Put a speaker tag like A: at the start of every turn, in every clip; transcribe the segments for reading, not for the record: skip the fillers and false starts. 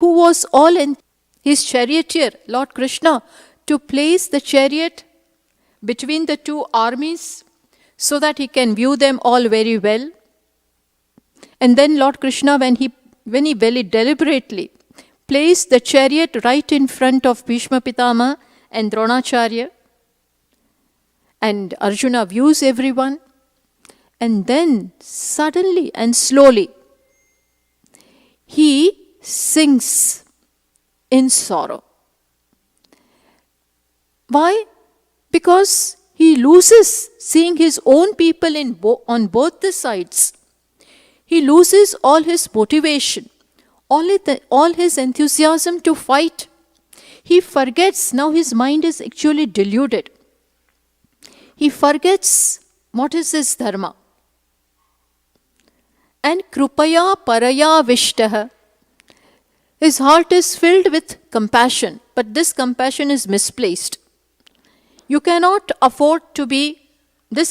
A: who was all in his charioteer, Lord Krishna, to place the chariot between the two armies so that he can view them all very well. And then Lord Krishna, when he very deliberately placed the chariot right in front of Bhishma Pitama and Dronacharya, and Arjuna views everyone, and then suddenly and slowly he sinks in sorrow. Why? Because he loses seeing his own people on both the sides. He loses all his motivation, all his enthusiasm to fight. He forgets, now his mind is actually deluded. He forgets what is his dharma. And krupaya paraya vishtah. His heart is filled with compassion, but this compassion is misplaced. You cannot afford to be you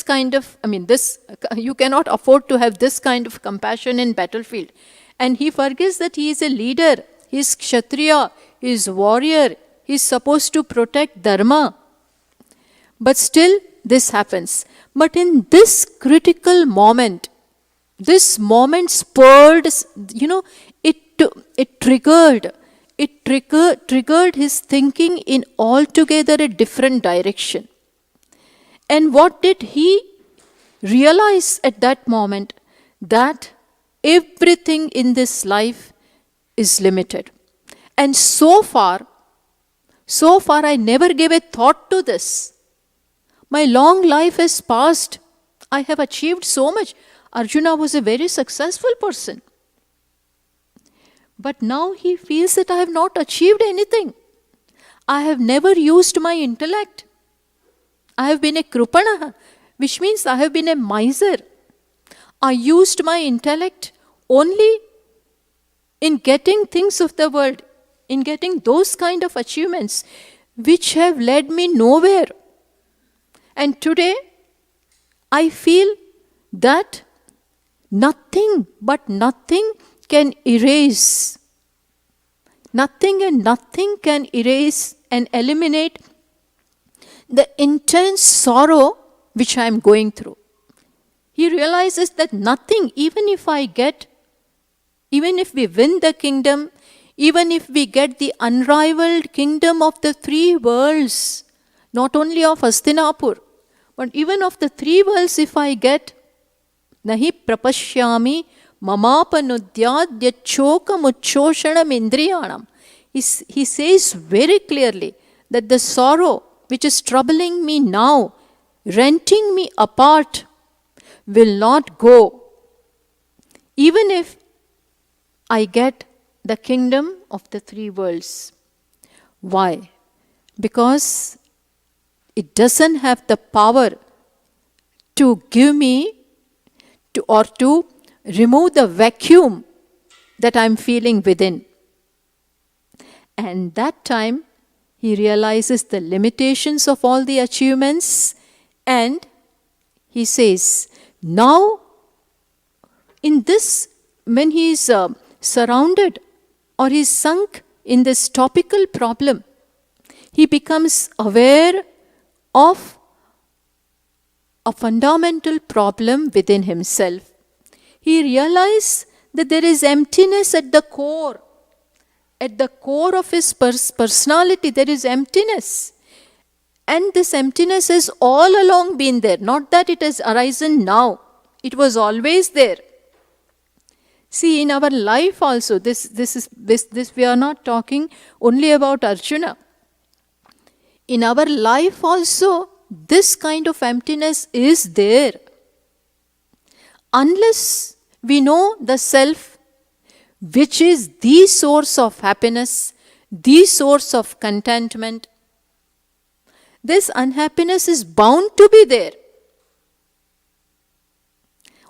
A: cannot afford to have this kind of compassion in battlefield. And he forgets that he is a leader, he is kshatriya, he is warrior, he is supposed to protect dharma. But still this happens. But in this critical moment, this moment spurred, it triggered his thinking in altogether a different direction. And what did he realize at that moment? That everything in this life is limited. And so far I never gave a thought to this. My long life has passed. I have achieved so much. Arjuna was a very successful person. But now he feels that I have not achieved anything. I have never used my intellect. I have been a krupana, which means I have been a miser. I used my intellect only in getting things of the world, in getting those kind of achievements which have led me nowhere. And today, I feel that nothing can erase. Nothing can erase and eliminate the intense sorrow which I am going through. He realizes that nothing, even if we win the kingdom, even if we get the unrivaled kingdom of the three worlds, not only of Hastinapur, but even of the three worlds if I get, nahi prapashyami mamapanudyadya chokamuchoshanam indriyanam. He says very clearly that the sorrow which is troubling me now, renting me apart, will not go, even if I get the kingdom of the three worlds. Why? Because it doesn't have the power to give me to remove the vacuum that I'm feeling within. And that time, he realizes the limitations of all the achievements, and he says, now, in this, when he is surrounded or he is sunk in this topical problem, he becomes aware of a fundamental problem within himself. He realizes that there is emptiness at the core. At the core of his personality, there is emptiness. And this emptiness has all along been there. Not that it has arisen now. It was always there. See, in our life also, this we are not talking only about Arjuna. In our life also, this kind of emptiness is there. Unless we know the self, which is the source of happiness, the source of contentment, this unhappiness is bound to be there.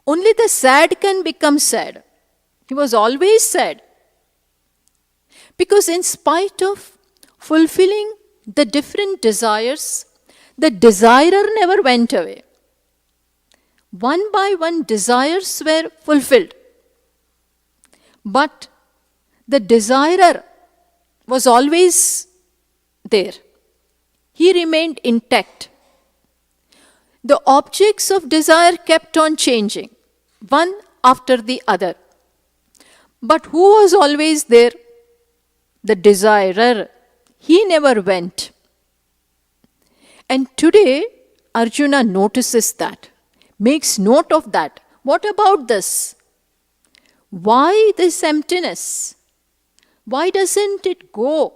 A: Only the sad can become sad. He was always sad. Because in spite of fulfilling the different desires, the desirer never went away. One by one, desires were fulfilled. But The desirer was always there. He remained intact. The objects of desire kept on changing, one after the other. But who was always there? The desirer. He never went. And today, Arjuna notices that, makes note of that. What about this? Why this emptiness? Why doesn't it go?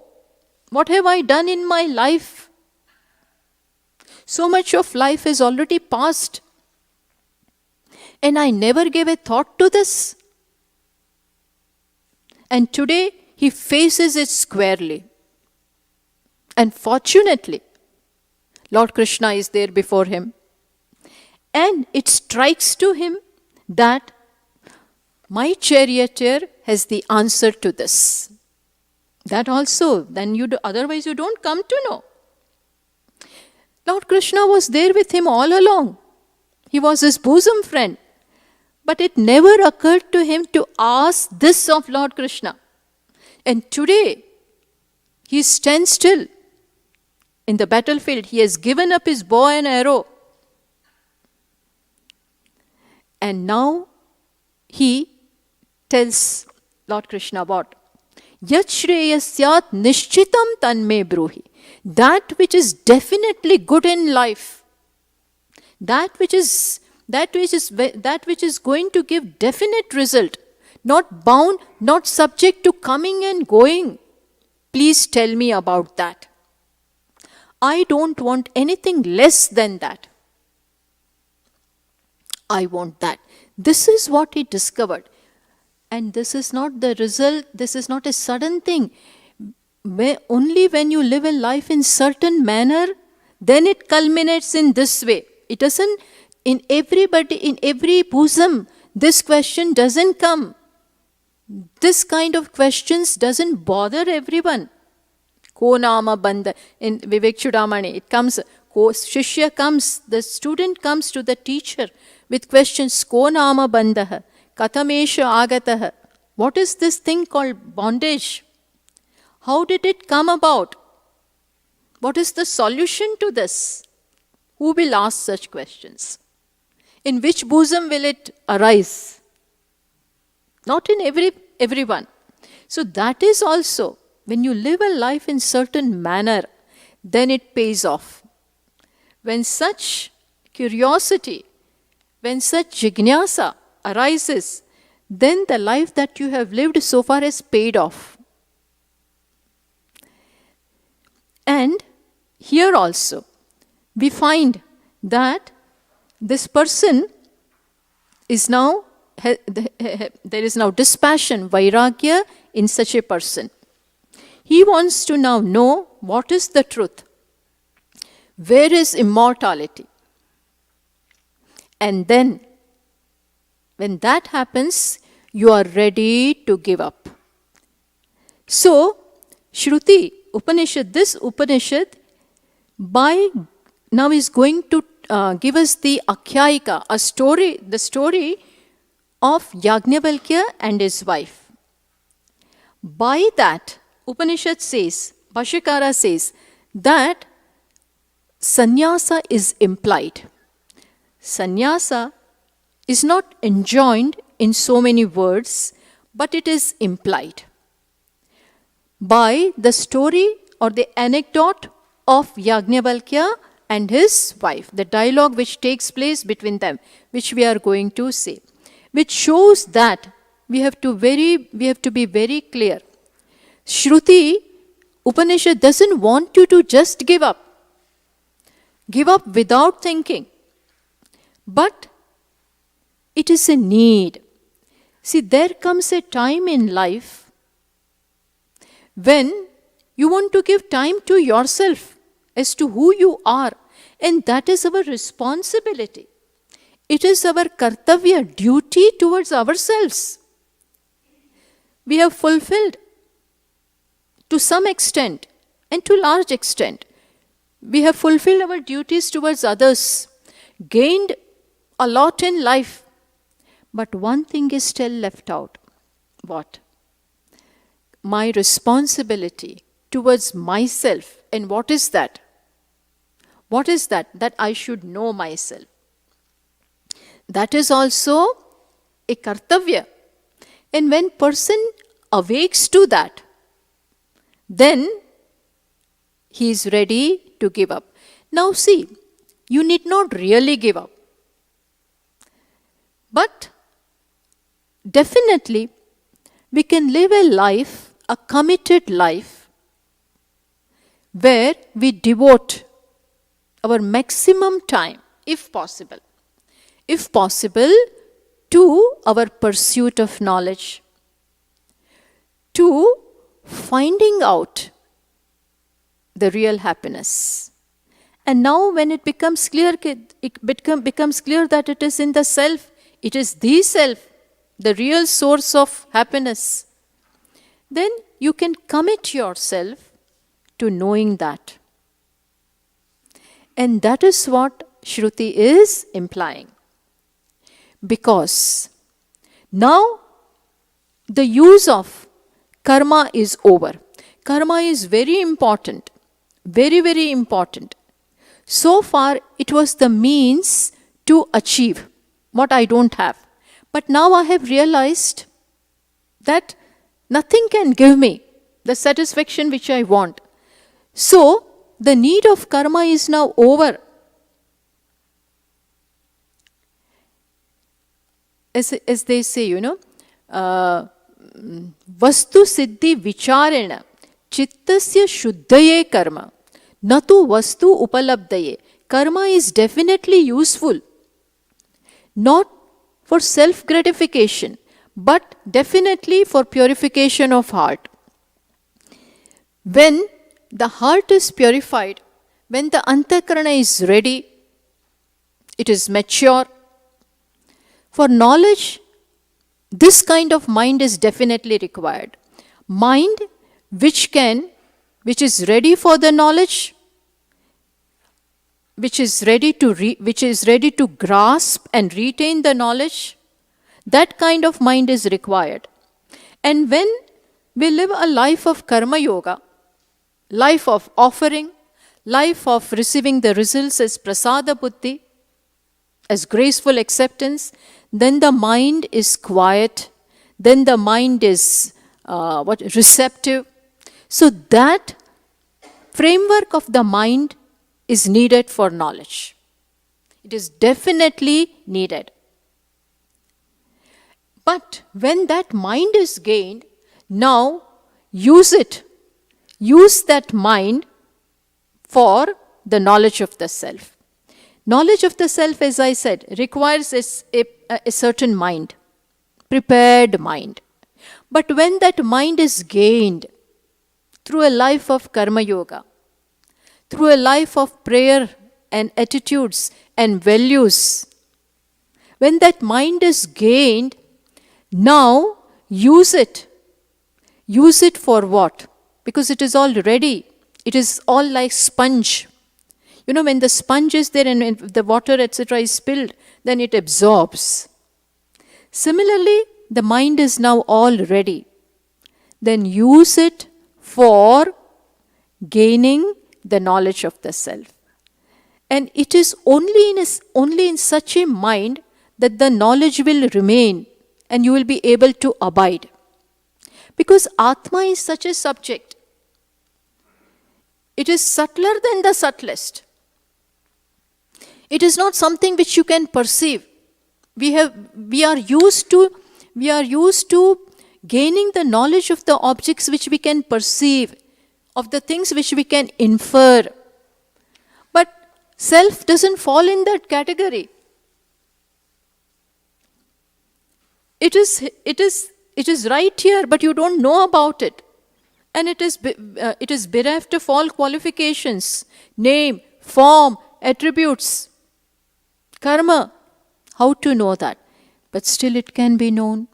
A: What have I done in my life? So much of life has already passed. And I never gave a thought to this. And today, he faces it squarely. And fortunately, Lord Krishna is there before him. And it strikes to him that my charioteer has the answer to this. That also, then otherwise you don't come to know. Lord Krishna was there with him all along. He was his bosom friend. But it never occurred to him to ask this of Lord Krishna. And today, he stands still in the battlefield. He has given up his bow and arrow. And now, he tells Lord Krishna what? Yat shreyasyat nishchitam tanme bruhi. That which is definitely good in life, that which is going to give definite result, not bound, not subject to coming and going. Please tell me about that. I don't want anything less than that. I want that. This is what he discovered. And this is not the result, this is not a sudden thing. Only when you live a life in certain manner, then it culminates in this way. It doesn't, in every bosom, this question doesn't come. This kind of questions doesn't bother everyone. Ko nama bandha, in Vivek Chudamani, it comes, Shishya comes, the student comes to the teacher with questions, Ko nama bandha, Katamesha agataha. What is this thing called bondage? How did it come about? What is the solution to this? Who will ask such questions? In which bosom will it arise? Not in everyone. So that is also, when you live a life in certain manner, then it pays off. When such curiosity, when such jnana arises, then the life that you have lived so far is paid off. And here also, we find that this person is now, there is now dispassion, vairagya in such a person. He wants to now know what is the truth. Where is immortality? And then, when that happens, you are ready to give up. So, Shruti, Upanishad, this Upanishad, now is going to give us the Akhyayika, a story, the story of Yajnavalkya and his wife. By that, Upanishad says, Bhashyakara says, that sannyasa is implied. Sannyasa is not enjoined in so many words, but it is implied by the story or the anecdote of Yajnavalkya and his wife, the dialogue which takes place between them, which we are going to say, which shows that we have to be very clear. Shruti, Upanishad doesn't want you to just give up without thinking, but it is a need. See, there comes a time in life when you want to give time to yourself as to who you are, and that is our responsibility. It is our kartavya, duty towards ourselves. We have fulfilled to some extent and to large extent. We have fulfilled our duties towards others, gained a lot in life, but one thing is still left out. What? my responsibility towards myself. And what is that? What is that? That I should know myself. That is also a kartavya. And when person awakes to that, then he is ready to give up. Now see, you need not really give up. But definitely, we can live a life, a committed life, where we devote our maximum time, if possible, to our pursuit of knowledge, to finding out the real happiness. And now when it becomes clear, becomes clear that it is in the self, it is the self, the real source of happiness, then you can commit yourself to knowing that. And that is what Shruti is implying. Because now the use of karma is over. Karma is very important, very, very important. So far, it was the means to achieve what I don't have. But now I have realized that nothing can give me the satisfaction which I want. So, the need of karma is now over. As they say, vastu siddhi vicharena chittasya shuddhaye karma natu vastu upalabdaye. Karma is definitely useful, not for self-gratification, but definitely for purification of heart. When the heart is purified, when the antakarana is ready, it is mature. For knowledge, this kind of mind is definitely required. Mind which is ready for the knowledge, which is ready to grasp and retain the knowledge, that kind of mind is required. And when we live a life of karma yoga, life of offering, life of receiving the results as prasada buddhi, as graceful acceptance, then the mind is quiet, then the mind is receptive. So that framework of the mind is needed for knowledge. It is definitely needed. But when that mind is gained, now use it. Use that mind for the knowledge of the self. Knowledge of the self, as I said, requires a certain mind, prepared mind. But when that mind is gained through a life of karma yoga, through a life of prayer and attitudes and values, when that mind is gained, now use it. Use it for what? Because it is all ready. It is all like sponge. When the sponge is there and the water, etc. is spilled, then it absorbs. Similarly, the mind is now all ready. Then use it for gaining the knowledge of the self. And it is only in such a mind that the knowledge will remain and you will be able to abide. Because Atma is such a subject. It is subtler than the subtlest. It is not something which you can perceive. We are used to gaining the knowledge of the objects which we can perceive, of the things which we can infer. But self doesn't fall in that category. It is right here, but you don't know about it. And it is bereft of all qualifications, name, form, attributes, karma. How to know that? But still it can be known.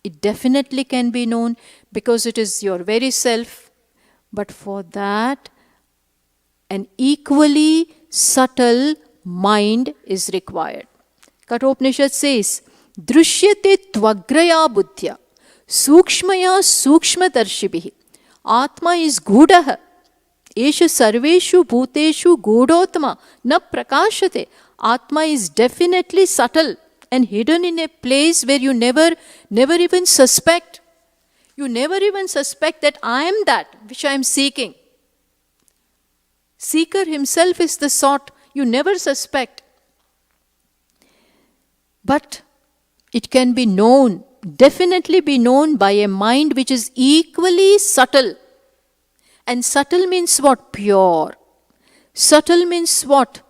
A: It definitely can be known because it is your very self. But for that, an equally subtle mind is required. Kathopanishad says, Drishyate tvagraya buddhya Sukshmaya sukshmadarshibihi. Atma is gudaha. Esha sarveshu bhuteshu gudotama na prakashate. Atma is definitely subtle and hidden in a place where you never even suspect. You never even suspect that I am that which I am seeking. Seeker himself is the sought. You never suspect. But it can be known, definitely be known by a mind which is equally subtle. And subtle means what? Pure. Subtle means what?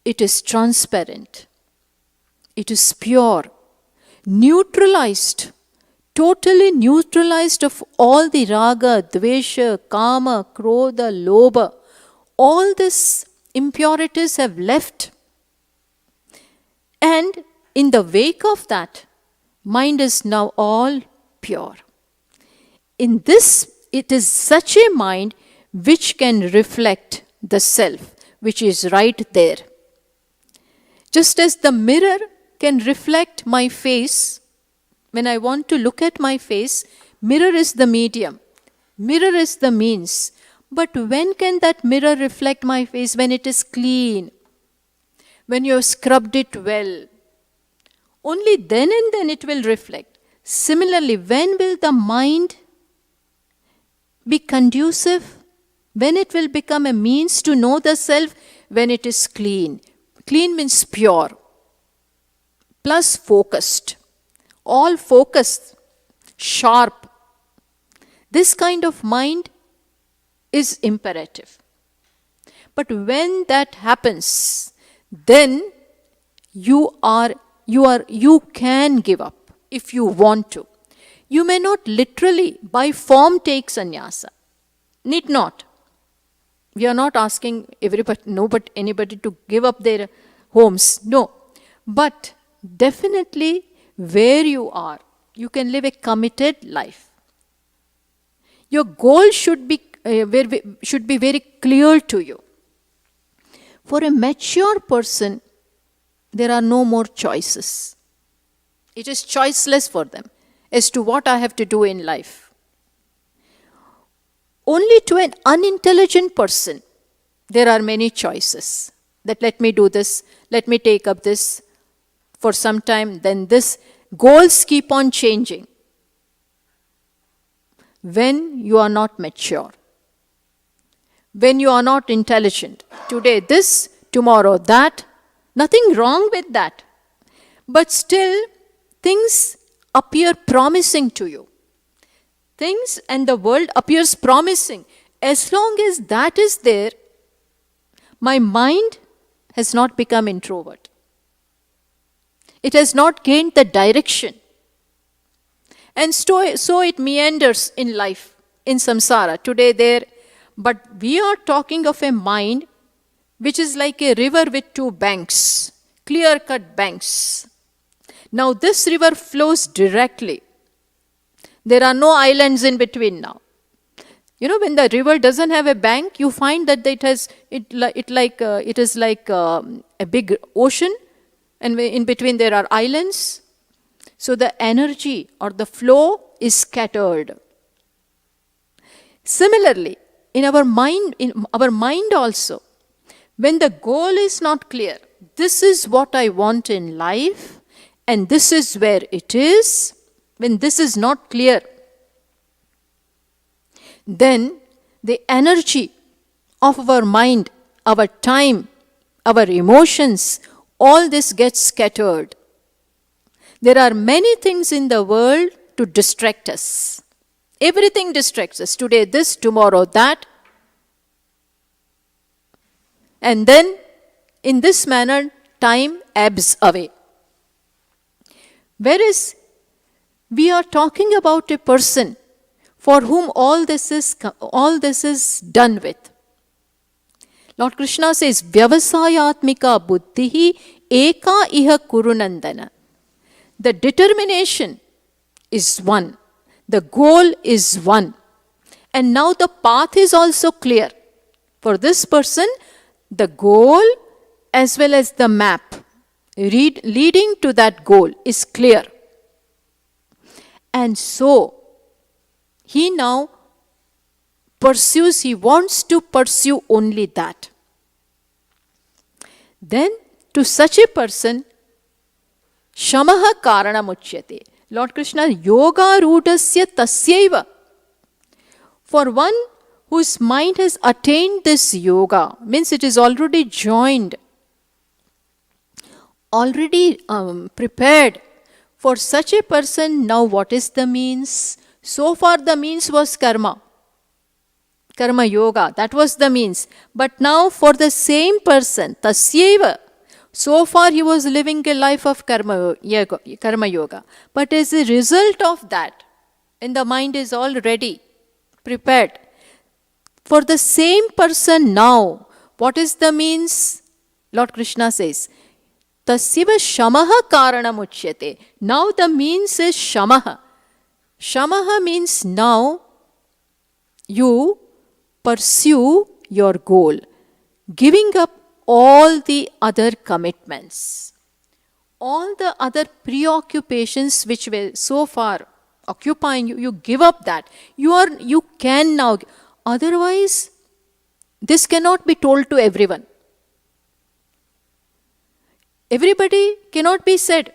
A: It is transparent. It is pure. Neutralized. Totally neutralized of all the raga, dvesha, kama, krodha, lobha. All these impurities have left. And in the wake of that, mind is now all pure. In this, it is such a mind which can reflect the self, which is right there. Just as the mirror can reflect my face, when I want to look at my face, mirror is the medium. Mirror is the means. But when can that mirror reflect my face? When it is clean. When you have scrubbed it well. Only then and then it will reflect. Similarly, when will the mind be conducive? When it will become a means to know the self? When it is clean. Clean means pure. Plus focused. All focused. Sharp. This kind of mind is imperative. But when that happens, then you can give up if you want to. You may not literally by form take sannyasa. Need not. We are not asking anybody to give up their homes. No. But definitely where you are, you can live a committed life. Your goal should be very clear to you. For a mature person, there are no more choices. It is choiceless for them as to what I have to do in life. Only to an unintelligent person, there are many choices. That let me do this, let me take up this for some time, then this. Goals keep on changing. When you are not mature, when you are not intelligent, today this, tomorrow that, nothing wrong with that. But still, things appear promising to you. Things and the world appears promising. As long as that is there, my mind has not become introvert. It has not gained the direction. And so it meanders in life, in samsara, today there. But we are talking of a mind which is like a river with two banks, clear-cut banks. Now this river flows directly. There are no islands in between now. You know, when the river doesn't have a bank, you find that it is like a big ocean, and in between there are islands. So the energy or the flow is scattered. Similarly, in our mind also, when the goal is not clear, this is what I want in life, and this is where it is, when this is not clear, then the energy of our mind, our time, our emotions, all this gets scattered. There are many things in the world to distract us. Everything distracts us. Today this, tomorrow that. And then, in this manner, time ebbs away. Whereas, we are talking about a person for whom all this is done with. Lord Krishna says, Vyavasayatmika buddhihi eka iha kurunandana. The determination is one. The goal is one. And now the path is also clear. For this person, the goal as well as the map leading to that goal is clear. And so, he now pursues, he wants to pursue only that. Then, to such a person, shamaha karanamuchyate. Lord Krishna, yoga rudasya tasyaiva. For one whose mind has attained this yoga, means it is already joined, already prepared. For such a person, now what is the means? So far the means was karma. Karma yoga, that was the means. But now for the same person, tasyaiva, so far he was living a life of karma yoga. But as a result of that, and the mind is all ready, prepared. For the same person now, what is the means? Lord Krishna says, Tasyiva shamaha karanamuchyate. Now the means is shamaha. Shamaha means now you pursue your goal, giving up all the other commitments, all the other preoccupations which were so far occupying you, you give up that. You can now. Otherwise, this cannot be told to everyone. Everybody cannot be said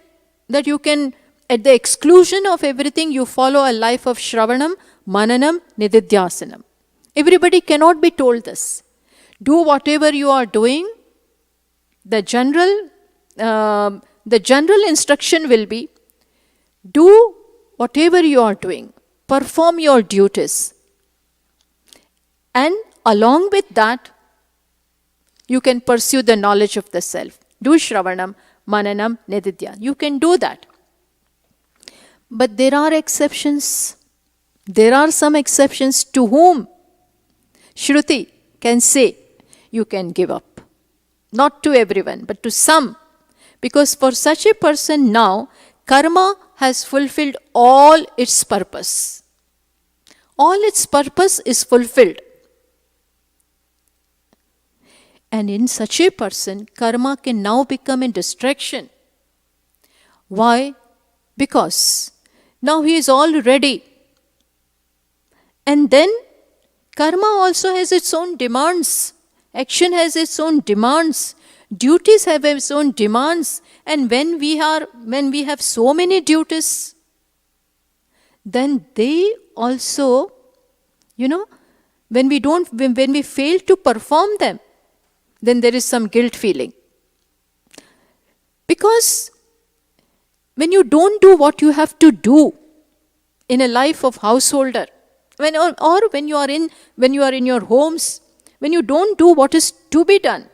A: that you can, at the exclusion of everything, you follow a life of Shravanam, Mananam, Nididhyasanam. Everybody cannot be told this. Do whatever you are doing. The general instruction will be, do whatever you are doing. Perform your duties. And along with that, you can pursue the knowledge of the self. Do Shravanam, Mananam, Nididhya. You can do that. But there are exceptions. There are some exceptions to whom Shruti can say, you can give up. Not to everyone, but to some. Because for such a person now, karma has fulfilled all its purpose. All its purpose is fulfilled. And in such a person, karma can now become a distraction. Why? Because now he is all ready. And then karma also has its own demands. Action has its own demands. Duties have its own demands. And when we have so many duties, then they also, when we fail to perform them, then there is some guilt feeling. Because when you don't do what you have to do in a life of householder, when you are in your homes, when you don't do what is to be done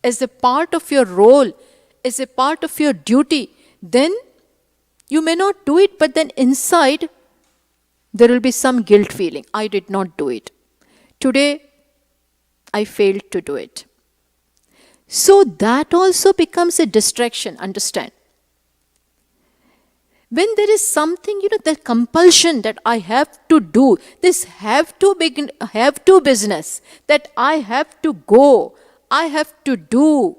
A: as a part of your role, as a part of your duty, then you may not do it, but then inside there will be some guilt feeling. I did not do it. Today I failed to do it. So that also becomes a distraction, understand. When there is something, the compulsion that I have to do, this have to business, that I have to go, I have to do,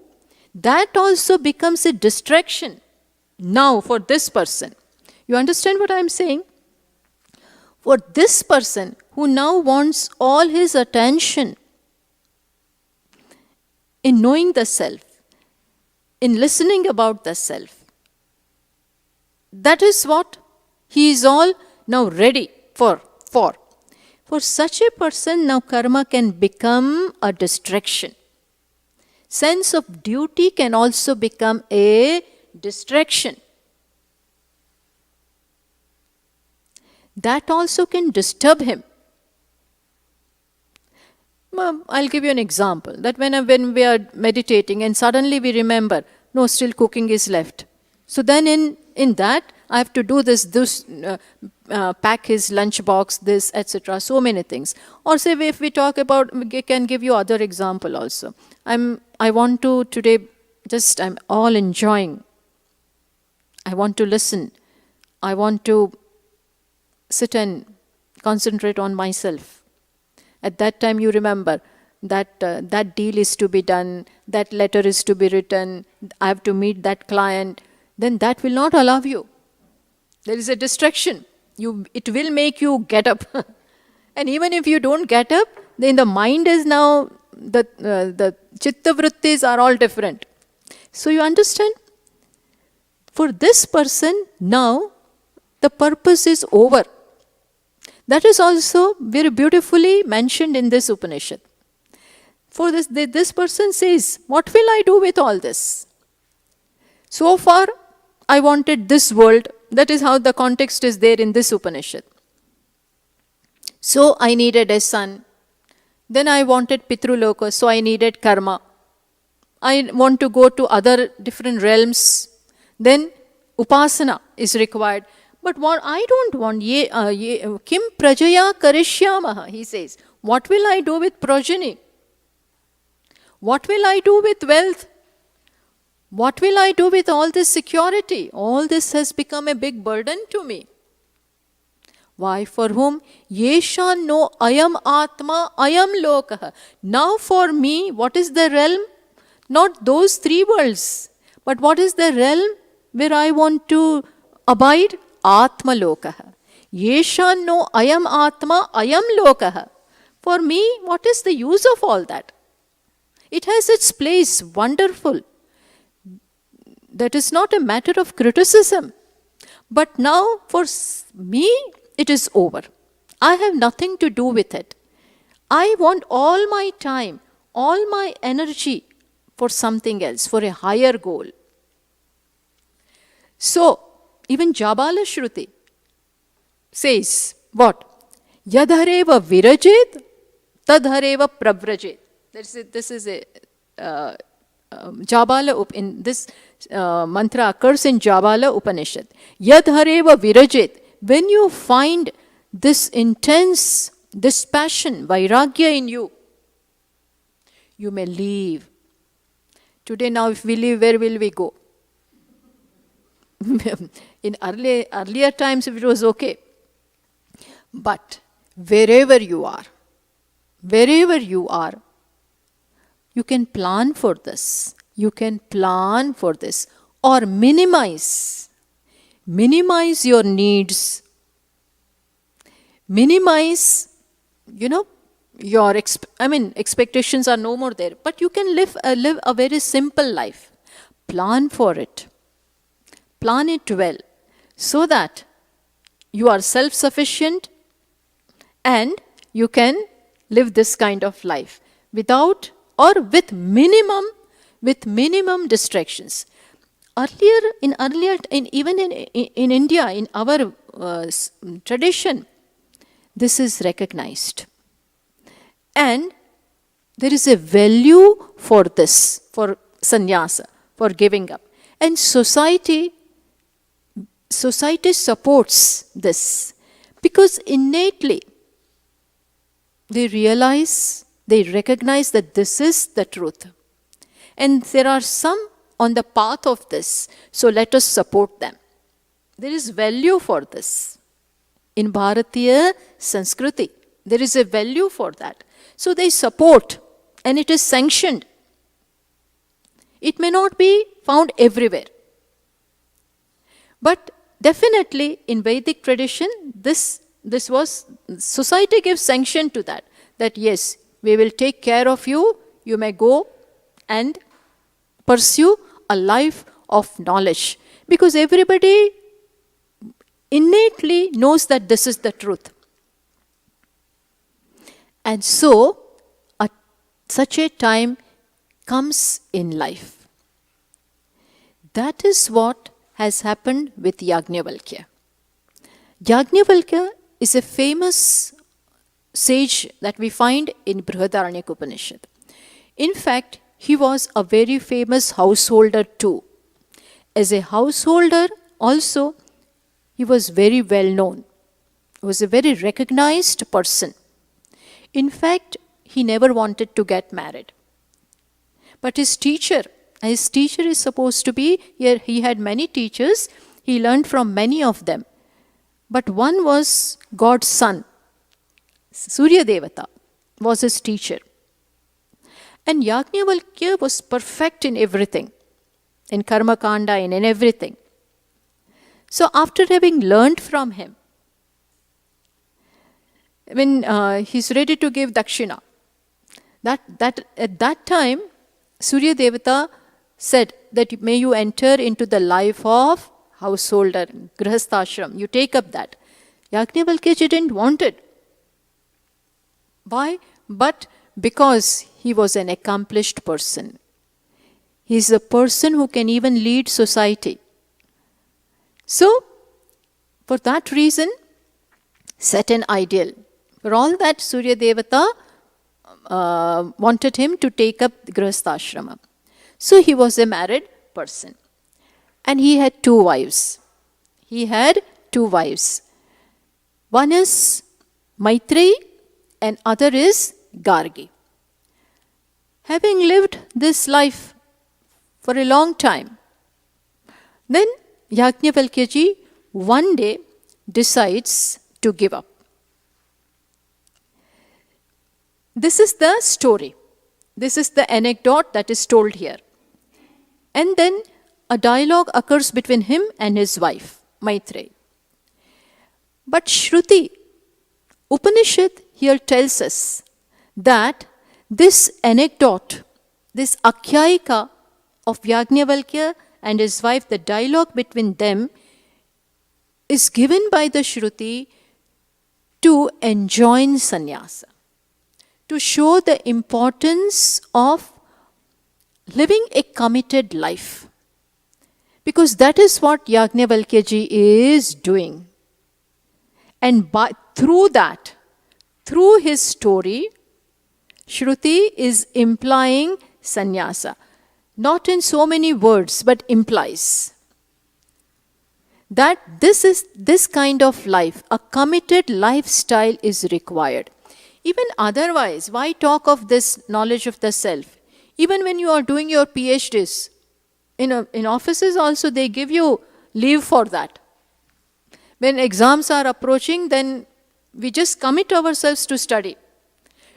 A: that also becomes a distraction now for this person. You understand what I am saying? For this person who now wants all his attention in knowing the self, in listening about the self, that is what he is all now ready for. For such a person, now karma can become a distraction. Sense of duty can also become a distraction. That also can disturb him. I'll give you an example. That when we are meditating and suddenly we remember, no, still cooking is left. So then in that, I have to do this, pack his lunch box, this, etc. So many things. Or say if we talk about, we can give you other example also. I want to today, I'm all enjoying. I want to listen. I want to sit and concentrate on myself. At that time you remember that that deal is to be done, that letter is to be written, I have to meet that client. Then that will not allow you. There is a distraction. It will make you get up. And even if you don't get up, then the mind is now, the chitta vrittis are all different. So you understand? For this person, now the purpose is over. That is also very beautifully mentioned in this Upanishad. For this person says, what will I do with all this? So far, I wanted this world. That is how the context is there in this Upanishad. So I needed a son. Then I wanted Pitruloka, so I needed karma. I want to go to other different realms. Then upasana is required. But what I don't want, kim prajaya karishyamaha, he says. What will I do with progeny? What will I do with wealth? What will I do with all this security? All this has become a big burden to me. Why? For whom? Yesha no ayam atma ayam lokaha. Now for me, what is the realm? Not those three worlds. But what is the realm where I want to abide? Atma lokaha. Yesha no ayam atma ayam lokaha. For me, what is the use of all that? It has its place, wonderful. That is not a matter of criticism. But now, for me, it is over. I have nothing to do with it. I want all my time, all my energy for something else, for a higher goal. So, even Jabala Shruti says, what? Yadhareva virajet, tadhareva pravrajet. This is a Jabala, in this mantra occurs in Jabala Upanishad. Yadhareva virajet. When you find this intense, this passion, vairagya in you, you may leave. Today now if we leave, where will we go? In earlier times it was okay. But wherever you are, you can plan for this. You can plan for this. Or minimize your needs. Minimize, your expectations are no more there. But you can live a very simple life. Plan for it. Plan it well. So that you are self-sufficient and you can live this kind of life without or with minimum distractions. Even in India, in our tradition, this is recognized. And there is a value for this, for sannyasa, for giving up. And society supports this because innately they recognize that this is the truth. And there are some on the path of this, so let us support them. There is value for this. In Bharatiya Sanskriti, there is a value for that. So they support, and it is sanctioned. It may not be found everywhere. But definitely in Vedic tradition, this was, society gives sanction to that. That yes, we will take care of you, you may go and pursue a life of knowledge. Because everybody innately knows that this is the truth. And so, such a time comes in life. That is what has happened with Yajnavalkya. Yajnavalkya is a famous sage that we find in Brhadaranyaka Upanishad. In fact, he was a very famous householder too. As a householder also, he was very well known. He was a very recognized person. In fact, he never wanted to get married. But his teacher is supposed to be, he had many teachers, he learned from many of them. But one was God's son. Surya Devata was his teacher. And Yajnavalkya was perfect in everything, in Karma Kanda and in everything. So after having learned from him, when he's ready to give dakshina, at that time, Surya Devata said that may you enter into the life of householder, grihasthashram. You take up that. Yajnavalkya didn't want it. Why? But because he was an accomplished person. He is a person who can even lead society. So, for that reason, set an ideal. For all that, Surya Devata wanted him to take up the grihasthashrama. So he was a married person. And he had 2 wives. One is Maitreyi and other is Gargi. Having lived this life for a long time, then Yajnavalkya ji one day decides to give up. This is the story. This is the anecdote that is told here. And then a dialogue occurs between him and his wife, Maitreyi. But Shruti, Upanishad here tells us that this anecdote, this Akhyayika of Yajnavalkya and his wife, the dialogue between them, is given by the Shruti to enjoin sannyasa, to show the importance of living a committed life. Because that is what Yajnavalkya ji is doing. And through that, through his story, Shruti is implying sannyasa. Not in so many words, but implies that this kind of life, a committed lifestyle is required. Even otherwise, why talk of this knowledge of the self? Even when you are doing your PhDs, in offices also they give you leave for that. When exams are approaching, then we just commit ourselves to study.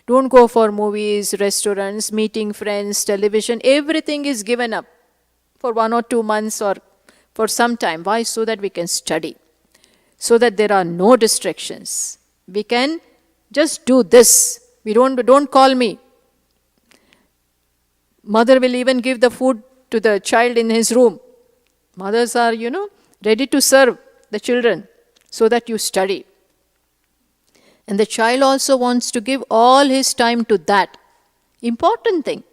A: Don't go for movies, restaurants, meeting friends, television. Everything is given up for 1 or 2 months or for some time. Why? So that we can study. So that there are no distractions. We can just do this. Don't call me. Mother will even give the food to the child in his room. Mothers are, ready to serve the children so that you study. And the child also wants to give all his time to that. Important thing.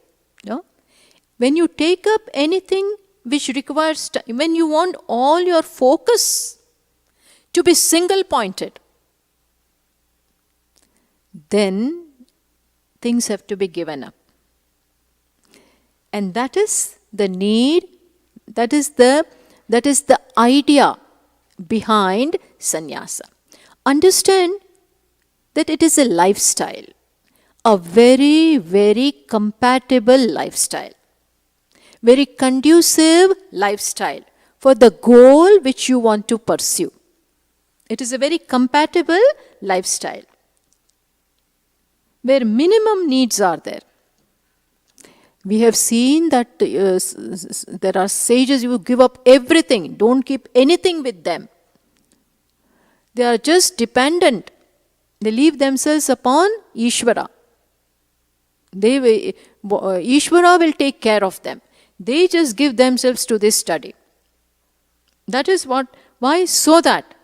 A: When you take up anything which requires time, when you want all your focus to be single-pointed, then things have to be given up. And that is the need, that is the idea behind sannyasa. Understand that it is a lifestyle, a very, very compatible lifestyle, very conducive lifestyle for the goal which you want to pursue. It is a very compatible lifestyle where minimum needs are there. We have seen that there are sages who give up everything, don't keep anything with them. They are just dependent. They leave themselves upon Ishvara. Ishvara will take care of them. They just give themselves to this study. That is why? So that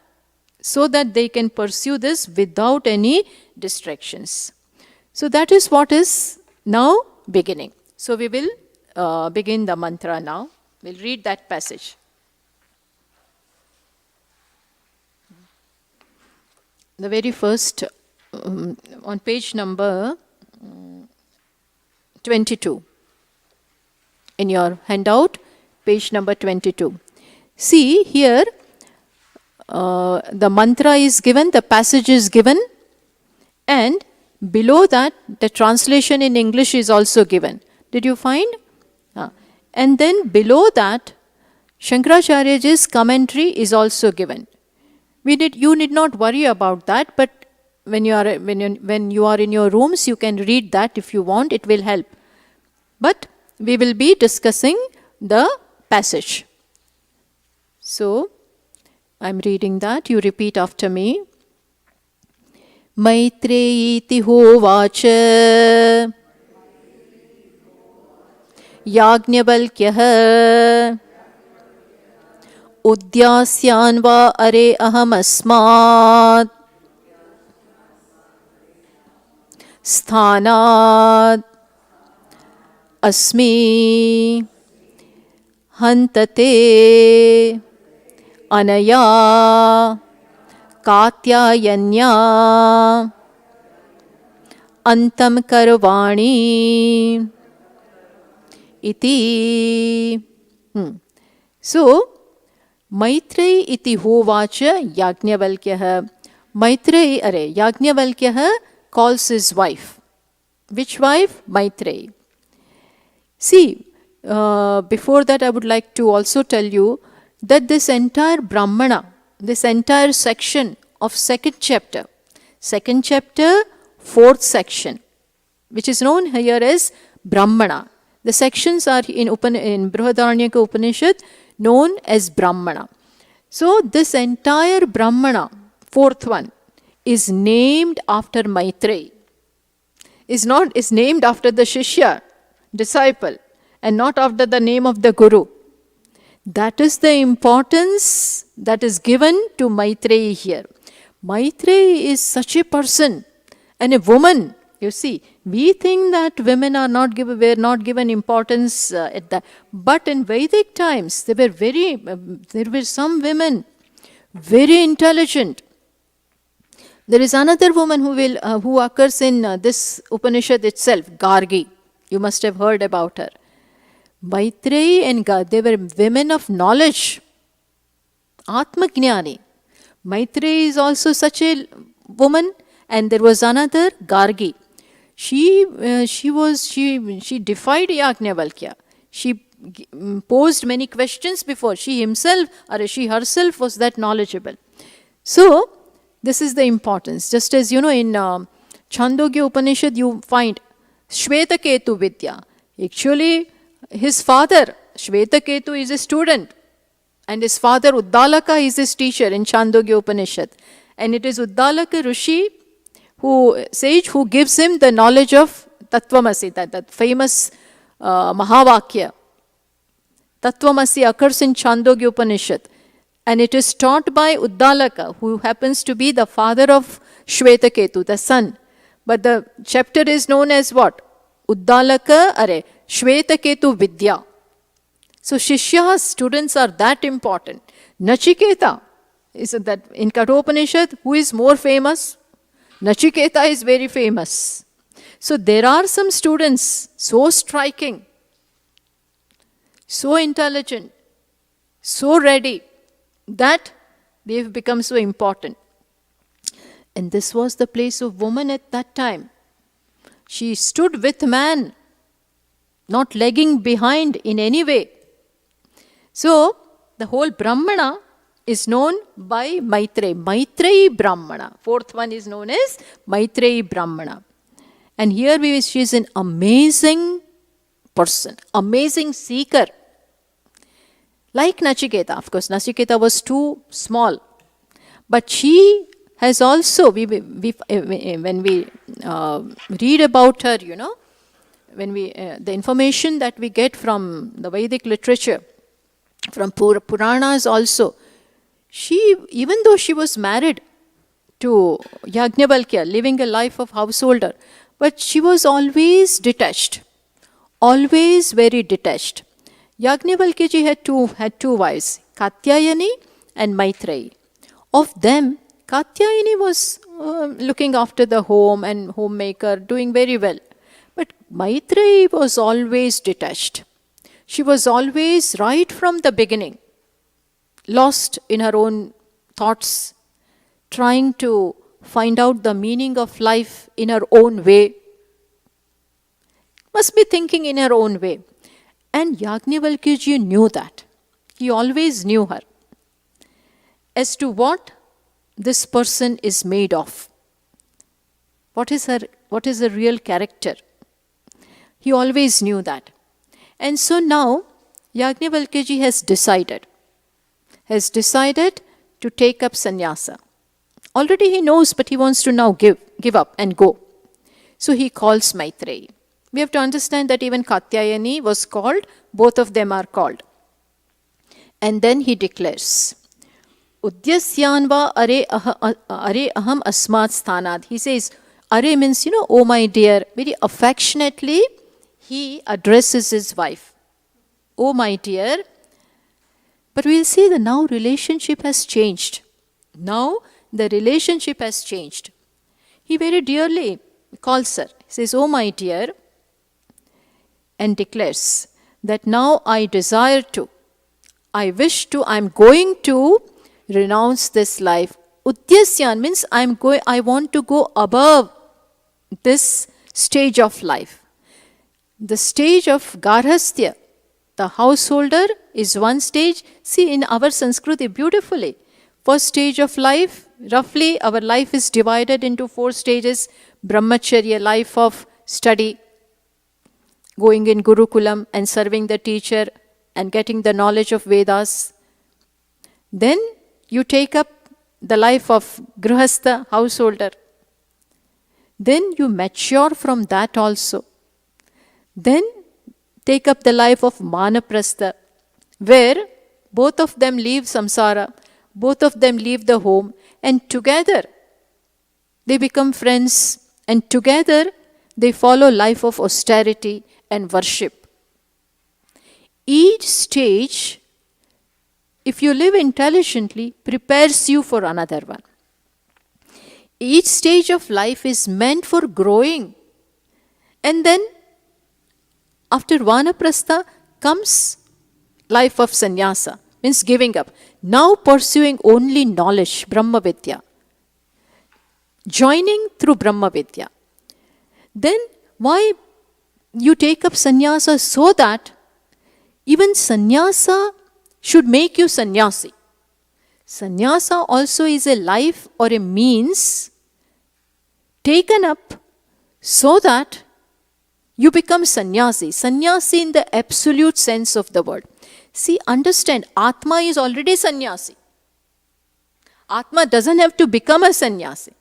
A: they can pursue this without any distractions. So that is what is now beginning. So we will begin the mantra now. We'll read that passage. The very first, on page number 22. In your handout, page number 22. See, here the mantra is given, the passage is given, and below that, the translation in English is also given. Did you find? And then below that, Shankaracharyaji's commentary is also given. You need not worry about that, but when you are in your rooms, you can read that if you want. It will help. But we will be discussing the passage. So, I am reading that. You repeat after me. Maitreyi hovacha Yajnavalkya Udyasyan va are ahamasmat sthanat asmi hantate anaya katyayanya antam karvani iti. So, Maitreyi iti hovacha Yajnavalkya. Yajnavalkya calls his wife. Which wife? Maitreyi. See, before that I would like to also tell you that this entire Brahmana, this entire section of second chapter, fourth section, which is known here as Brahmana. The sections are in Brhadaranyaka Upanishad known as Brahmana. So this entire Brahmana, fourth one, is named after Maitreyi. Is named after the Shishya, disciple, and not after the name of the Guru. That is the importance that is given to Maitreyi here. Maitreyi is such a person and a woman. You see, we think that women were not given importance at that. But in Vedic times, there were some women very intelligent. There is another woman who occurs in this Upanishad itself, Gargi. You must have heard about her. Maitreyi and Gargi, they were women of knowledge. Atmajnani. Maitreyi is also such a woman, and there was another, Gargi. She defied Yajnavalkya. She posed many questions before. She herself was that knowledgeable. So, this is the importance. Just as in Chandogya Upanishad you find Shvetaketu Vidya. Actually, his father, Shvetaketu, is a student. And his father, Uddalaka, is his teacher in Chandogya Upanishad. And it is Uddalaka Rishi, sage, who gives him the knowledge of Tattvamasi, that famous Mahavakya. Tattvamasi occurs in Chandogya Upanishad. And it is taught by Uddalaka, who happens to be the father of Shvetaketu, the son. But the chapter is known as what? Shvetaketu Vidya. So Shishya's students are that important. Nachiketa, is that in Kathopanishad, who is more famous? Nachiketa is very famous. So there are some students so striking, so intelligent, so ready, that they've become so important. And this was the place of woman at that time. She stood with man, not lagging behind in any way. So, the whole Brahmana is known by Maitreyi. Maitreyi Brahmana. Fourth one is known as Maitreyi Brahmana. And here she is an amazing person, amazing seeker. Like Nachiketa. Of course, Nachiketa was too small. But she has also, when we read about her, when the information that we get from the Vedic literature, from Puranas also, even though she was married to Yajnavalkya, living a life of householder, but she was always detached, always very detached. Yajnavalkya ji had two wives, Katyayani and Maitreyi. Of them, Katyayani was looking after the home and homemaker, doing very well. But Maitreyi was always detached. She was always, right from the beginning, lost in her own thoughts, trying to find out the meaning of life in her own way. Must be thinking in her own way. And Yajnavalkya ji knew that. He always knew her. As to what this person is made of. What is her real character? He always knew that. And so now, Yajnavalkya ji has decided to take up sannyasa. Already he knows, but he wants to now give. give up and go. So he calls Maitreyi. We have to understand that even Katyayani was called, both of them are called. And then he declares, Udyasyanva are aham asmat sthanad. He says, are means, oh my dear, very affectionately he addresses his wife. Oh my dear. But we'll see the now relationship has changed. Now the relationship has changed. He very dearly calls her. He says, oh my dear, and declares that now I desire to, I wish to, I'm going to renounce this life. Udyasyan means I want to go above this stage of life. The stage of Garhastya, the householder, is one stage. See, in our Sanskriti, beautifully, first stage of life, roughly our life is divided into 4 stages. Brahmacharya, life of study, going in Gurukulam and serving the teacher and getting the knowledge of Vedas. Then you take up the life of Grihastha, householder. Then you mature from that also. Then take up the life of Vanaprastha, where both of them leave samsara, both of them leave the home, and together they become friends, and together they follow life of austerity and worship. Each stage, if you live intelligently, prepares you for another one. Each stage of life is meant for growing. And then, after Vanaprastha comes life of sannyasa, means giving up. Now pursuing only knowledge, Brahma Vidya. Joining through Brahma Vidya. Then, why you take up sannyasa? So that even sannyasa should make you sannyasi. Sannyasa also is a life or a means taken up so that you become sannyasi. Sannyasi in the absolute sense of the word. See, understand, Atma is already sannyasi. Atma doesn't have to become a sannyasi.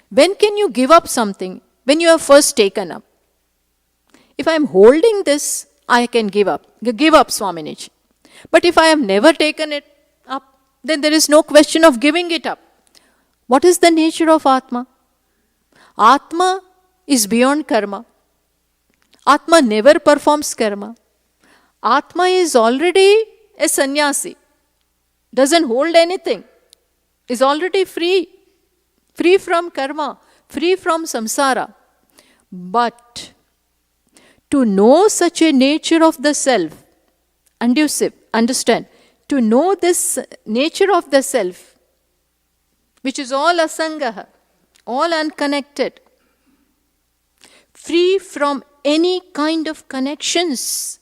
A: When can you give up something? When you have first taken up. If I am holding this, I can give up. Give up, Swamini. But if I have never taken it up, then there is no question of giving it up. What is the nature of Atma? Atma is beyond karma. Atma never performs karma. Atma is already a sannyasi. Doesn't hold anything. Is already free. Free from karma. Free from samsara. But to know such a nature of the self, understand, to know this nature of the self, which is all asangaha, all unconnected, free from any kind of connections,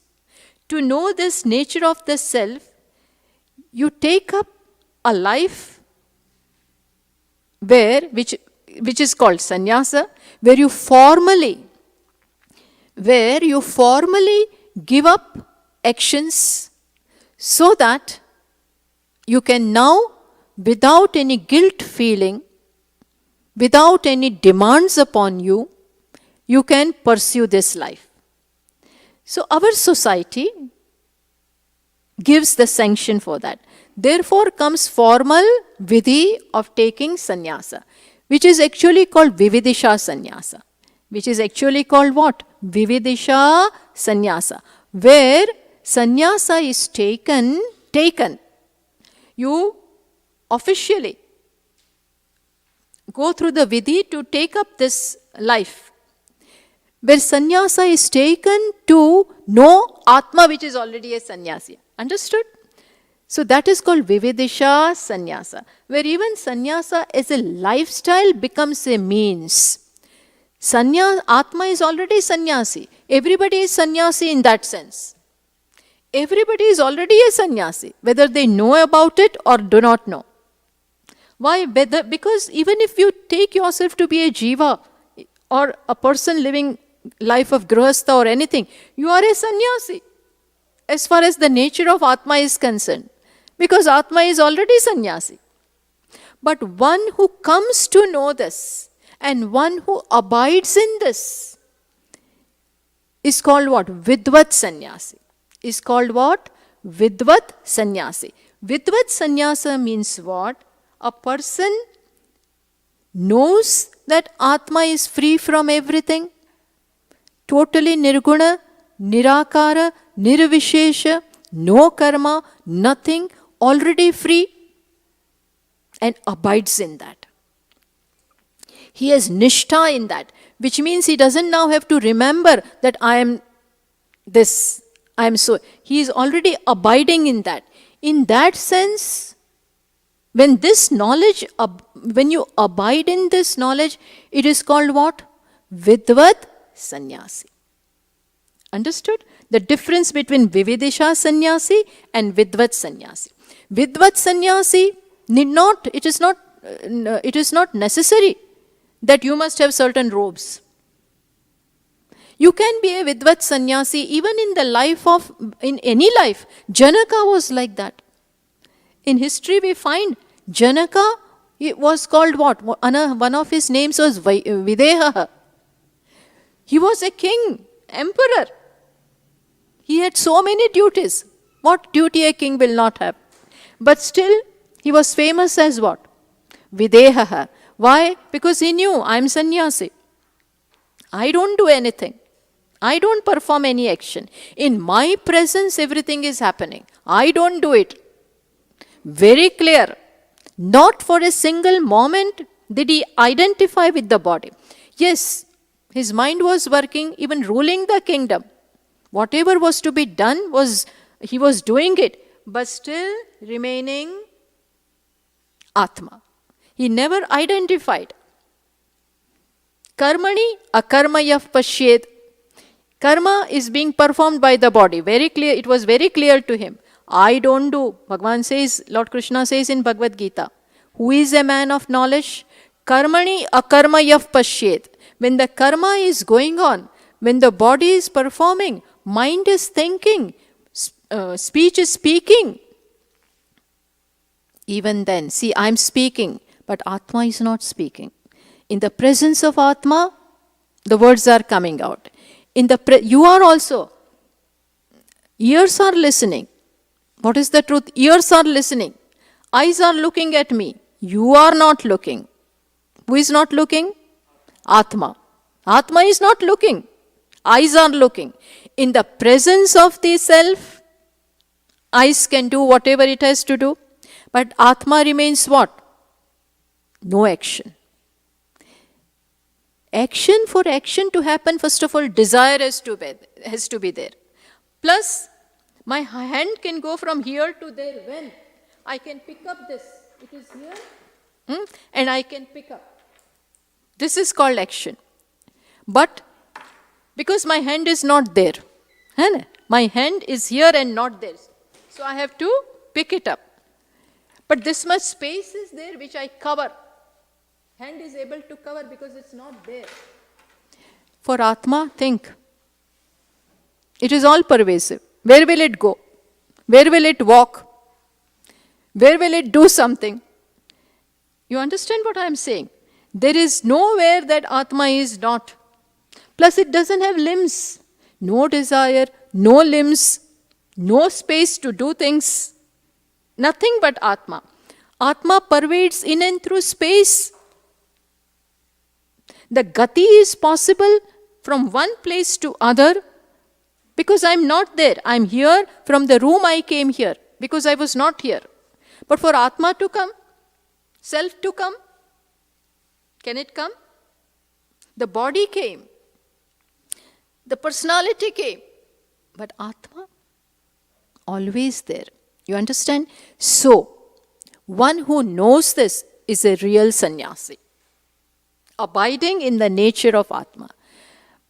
A: to know this nature of the self, you take up a life which is called sannyasa, where you formally give up actions so that you can now, without any guilt feeling, without any demands upon you, you can pursue this life. So our society gives the sanction for that. Therefore comes formal vidhi of taking sannyasa, which is actually called vividisha sannyasa. Which is actually called what? Vividisha sannyasa. Where sannyasa is taken. You officially go through the vidhi to take up this life. Where sannyasa is taken to know Atma, which is already a sannyasi. Understood? So that is called vividisha sannyasa. Where even sannyasa as a lifestyle becomes a means. Atma is already sannyasi. Everybody is sannyasi in that sense. Everybody is already a sannyasi, whether they know about it or do not know. Why? Because even if you take yourself to be a jiva or a person living life of grihastha or anything, you are a sannyasi as far as the nature of Atma is concerned. Because Atma is already sannyasi. But one who comes to know this, And one who abides in this is called what? Vidvat sannyasi. Is called what? Vidvat sannyasi. Vidvat sannyasa means what? A person knows that Atma is free from everything, totally nirguna, nirakara, nirvishesha, no karma, nothing, already free, and abides in that. He has nishtha in that, which means he doesn't now have to remember that I am this, I am so. He is already abiding in that. In that sense, when this knowledge, when you abide in this knowledge, it is called what? Vidvat sannyasi. Understood? The difference between Vividisha sannyasi and Vidvat sannyasi. Vidvat sannyasi need not, it is not necessary that you must have certain robes. You can be a Vidvat sannyasi even in the life of, in any life. Janaka was like that. In history we find Janaka, it was called what? One of his names was Videha. He was a king, emperor. He had so many duties. What duty a king will not have? But still, he was famous as what? Videha. Why? Because he knew, I am sannyasi. I don't do anything. I don't perform any action. In my presence, everything is happening. I don't do it. Very clear. Not for a single moment did he identify with the body. Yes, his mind was working, even ruling the kingdom. Whatever was to be done, he was doing it, but still remaining Atma. He never identified. Karmani akarmayah pashyed. Karma is being performed by the body. Very clear. It was very clear to him. I don't do. Bhagavan says, Lord Krishna says in Bhagavad Gita, who is a man of knowledge? Karmani akarmayah pashyed. When the karma is going on, when the body is performing, mind is thinking, speech is speaking. Even then, see, I am speaking, but Atma is not speaking. In the presence of Atma, the words are coming out. You are also, ears are listening. What is the truth? Ears are listening. Eyes are looking at me. You are not looking. Who is not looking? Atma. Atma is not looking. Eyes are looking. In the presence of the self, eyes can do whatever it has to do. But Atma remains what? No action. Action, for action to happen, first of all, desire has to be there. Plus, my hand can go from here to there. When? I can pick up this. It is here. And I can pick up. This is called action. But, because my hand is not there. My hand is here and not there. So I have to pick it up. But this much space is there which I cover. Hand is able to cover because it's not there. For Atma, think. It is all pervasive. Where will it go? Where will it walk? Where will it do something? You understand what I am saying? There is nowhere that Atma is not. Plus it doesn't have limbs. No desire, no limbs, no space to do things. Nothing but Atma. Atma pervades in and through space. The gati is possible from one place to other because I am not there. I am here. From the room I came here because I was not here. But for Atma to come, self to come, can it come? The body came. The personality came. But Atma, always there. You understand? So, one who knows this is a real sannyasi, abiding in the nature of Atma.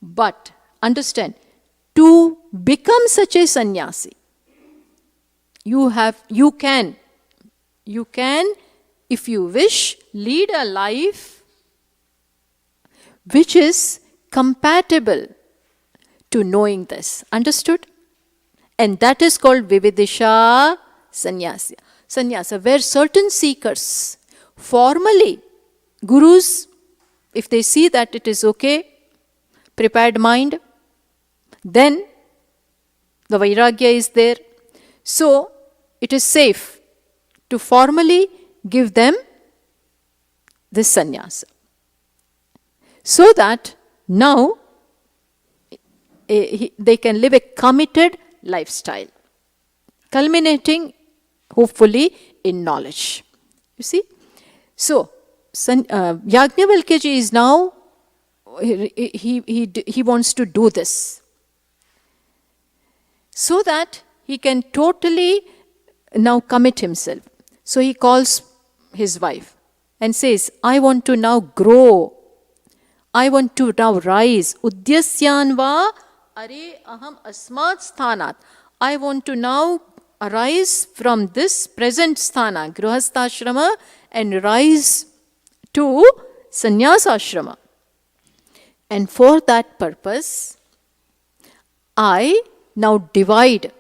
A: But, understand, to become such a sannyasi, you can, if you wish, lead a life which is compatible to knowing this. Understood? And that is called Vividisha Sannyasa, where certain seekers, formally, gurus if they see that it is okay, prepared mind, then the vairagya is there. So it is safe to formally give them this sannyasa. So that now they can live a committed lifestyle, culminating hopefully in knowledge. You see? So, Yajnavalkya ji is now, he wants to do this, so that he can totally now commit himself. So he calls his wife and says, I want to now grow. I want to now rise. Udyasyanva are aham asmat sthanat. I want to now arise from this present sthana, grihastha and rise to sannyasashrama. And for that purpose, I now divide.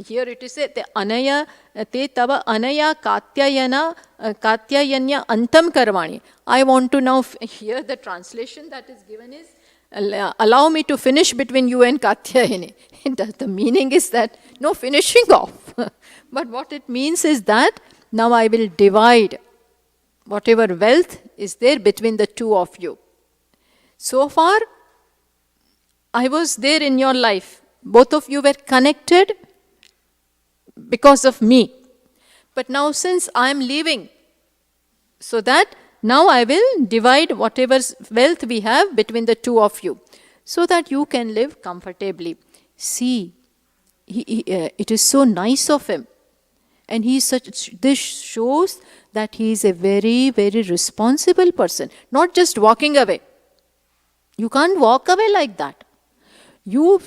A: Here it is said, anaya te tava anaya katyayana katyayanya antam karmani. I want to now, here the translation that is given is, allow me to finish between you and Katyayani. The meaning is that no finishing off. But what it means is that now I will divide whatever wealth is there between the two of you. So far, I was there in your life. Both of you were connected because of me. But now since I am leaving, so that now I will divide whatever wealth we have between the two of you, so that you can live comfortably. See, it is so nice of him. And this shows that he is a very, very responsible person. Not just walking away. You can't walk away like that.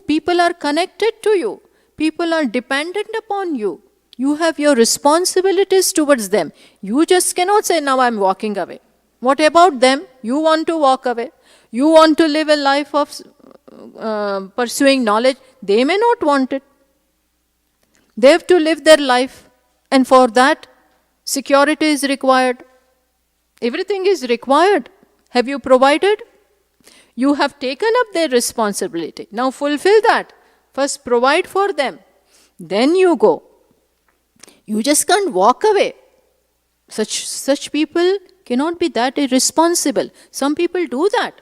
A: People are connected to you. People are dependent upon you. You have your responsibilities towards them. You just cannot say, now I'm walking away. What about them? You want to walk away. You want to live a life of pursuing knowledge. They may not want it. They have to live their life. And for that, security is required. Everything is required. Have you provided? You have taken up their responsibility. Now fulfill that. First provide for them. Then you go. You just can't walk away. Such people cannot be that irresponsible. Some people do that.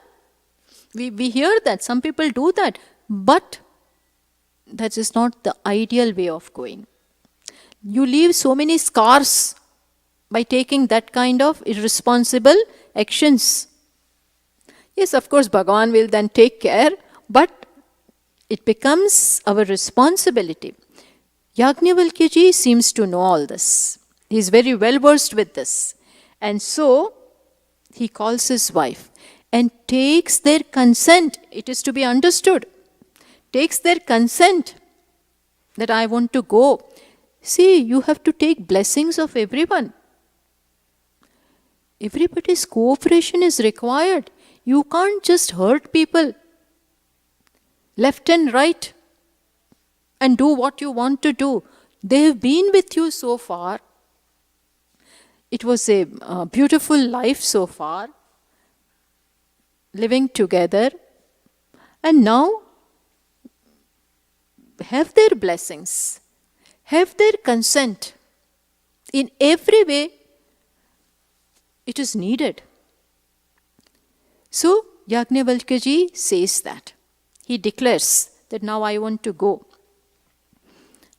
A: We hear that. Some people do that. But that is not the ideal way of going. You leave so many scars by taking that kind of irresponsible actions. Yes, of course, Bhagavan will then take care, but it becomes our responsibility. Yajnavalkya ji seems to know all this. He is very well versed with this. And so, he calls his wife and takes their consent. It is to be understood. Takes their consent that I want to go. See, you have to take blessings of everyone. Everybody's cooperation is required. You can't just hurt people left and right and do what you want to do. They have been with you so far. It was a beautiful life so far, living together. And now, have their blessings, have their consent. In every way, it is needed. So, Yajnavalkya ji says that. He declares that now I want to go.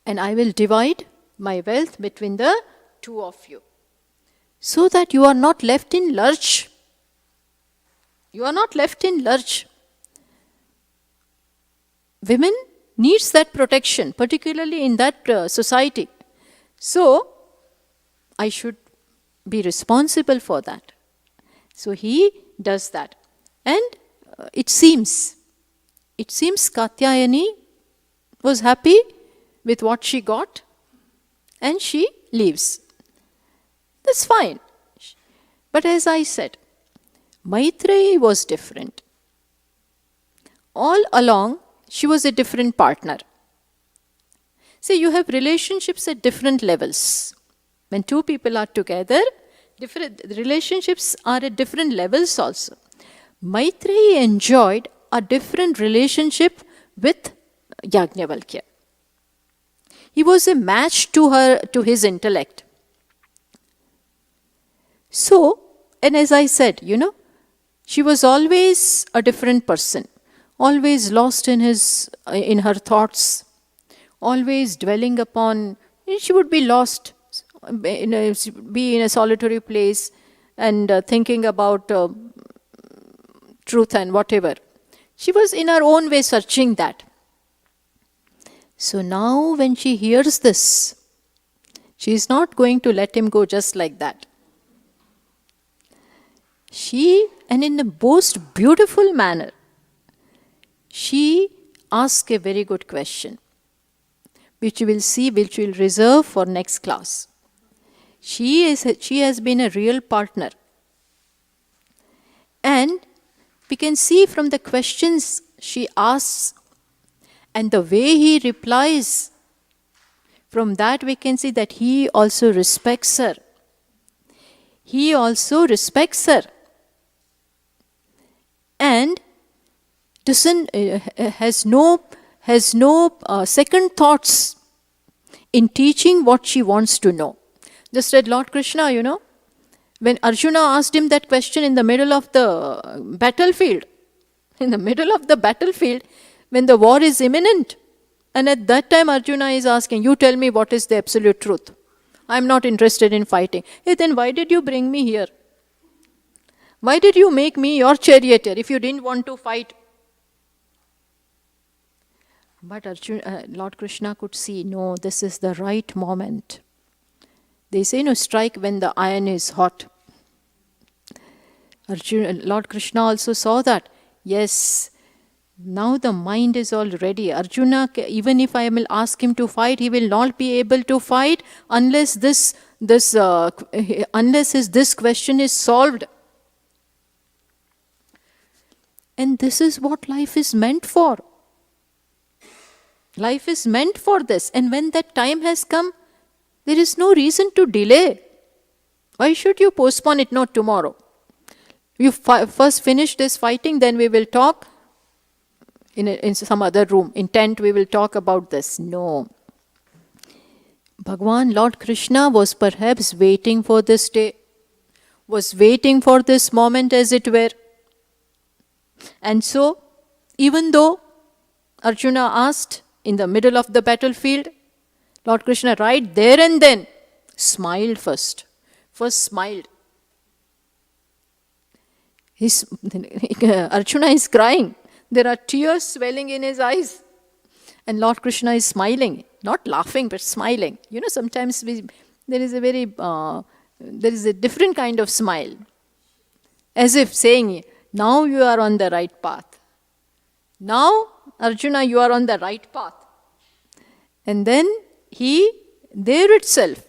A: And I will divide my wealth between the two of you. So that you are not left in lurch. You are not left in lurch. Women needs that protection, particularly in that society. So, I should be responsible for that. So, he does that. And it seems Katyayani was happy with what she got and she leaves. That's fine. But as I said, Maitreyi was different. All along, she was a different partner. See, you have relationships at different levels. When two people are together, different relationships are at different levels also. Maitreyi enjoyed a different relationship with Yajnavalkya. He was a match to his intellect. So, and as I said, she was always a different person, always lost in her thoughts, always dwelling upon. She would be lost, be in a solitary place, and thinking about truth and whatever. She was in her own way searching that. So now when she hears this, she is not going to let him go just like that. And in the most beautiful manner, she asks a very good question, which you will see, which we will reserve for next class. She has been a real partner. And we can see from the questions she asks and the way he replies, from that we can see that he also respects her. He also respects her. And has no second thoughts in teaching what she wants to know. Just as Lord Krishna, when Arjuna asked him that question in the middle of the battlefield, when the war is imminent, and at that time Arjuna is asking, you tell me what is the absolute truth. I am not interested in fighting. Hey, then why did you bring me here? Why did you make me your charioteer if you didn't want to fight? But Lord Krishna could see, no, this is the right moment. They say, strike when the iron is hot. Lord Krishna also saw that. Yes, now the mind is all ready. Arjuna, even if I will ask him to fight, he will not be able to fight unless this question is solved. And this is what life is meant for. Life is meant for this. And when that time has come, there is no reason to delay. Why should you postpone it? Not tomorrow. You first finish this fighting, then we will talk in some other room. In tent we will talk about this. No. Bhagwan, Lord Krishna was perhaps waiting for this day, was waiting for this moment as it were. And so, even though Arjuna asked in the middle of the battlefield, Lord Krishna right there and then smiled first. First smiled. Arjuna is crying. There are tears swelling in his eyes. And Lord Krishna is smiling. Not laughing, but smiling. Sometimes there is a different kind of smile. As if saying, now you are on the right path. Now, Arjuna, you are on the right path. And then he, there itself,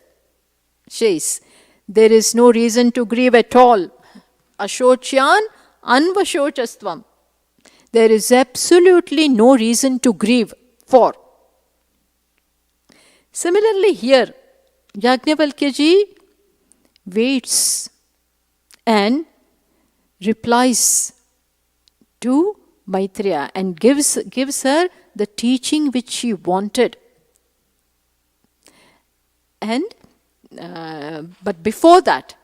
A: says, there is no reason to grieve at all. Ashocyan anvashochastvam. There is absolutely no reason to grieve for. Similarly here, Yajnavalkya ji waits and replies to Maitreyi and gives her the teaching which she wanted. And but before that,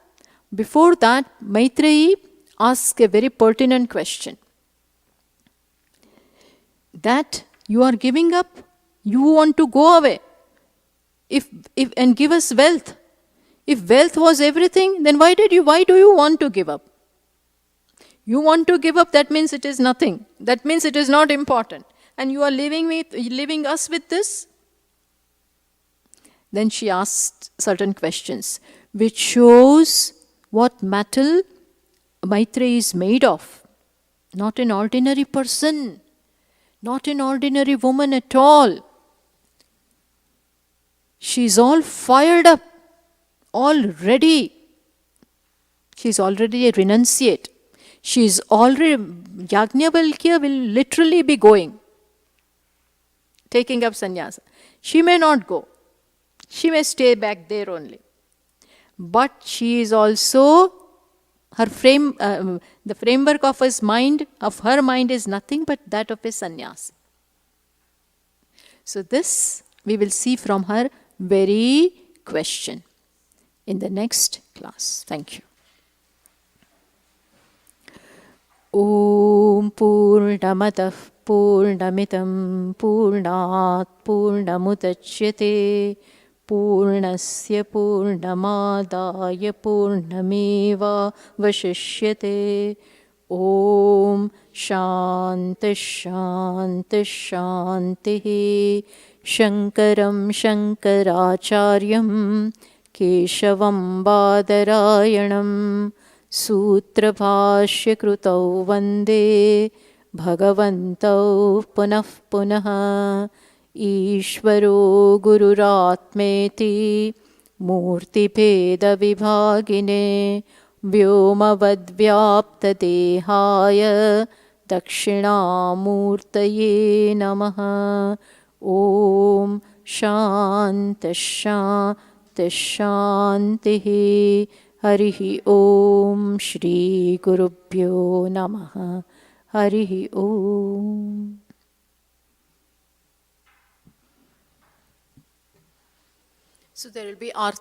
A: Maitreyi asks a very pertinent question. That you are giving up, you want to go away, and give us wealth. If wealth was everything, then why do you want to give up? You want to give up, that means it is nothing. That means it is not important. And you are leaving us with this? Then she asked certain questions, which shows what metal Maitreyi is made of. Not an ordinary person. Not an ordinary woman at all. She is all fired up. Already. She is already a renunciate. She is already, Yajnavalkya will literally be going. Taking up sannyasa. She may not go. She may stay back there only. But she is also Her the framework of his mind, of her mind, is nothing but that of a sannyasi. So this we will see from her very question in the next class. Thank you. Om Purnamataః Purnamitam Purnat Purnamudachyate Purnasya Purnamadaya Purnameva Vashishyate. Om Shanti Shanti Shanti. Shankaram Shankaracharyam Keshavam Badarayanam Sutrabhashya Krutau Vande Bhagavantau Punah Punah. Ishvaro Gururatmeti Murti Bheda Vibhagine Vyomavadvyapta Dehaya Dakshinamurtaye Namaha. Om Shanti Shanti Shanti. Harihi Om Shri Gurubhyo Namaha. Harihi Om. So there will be arti.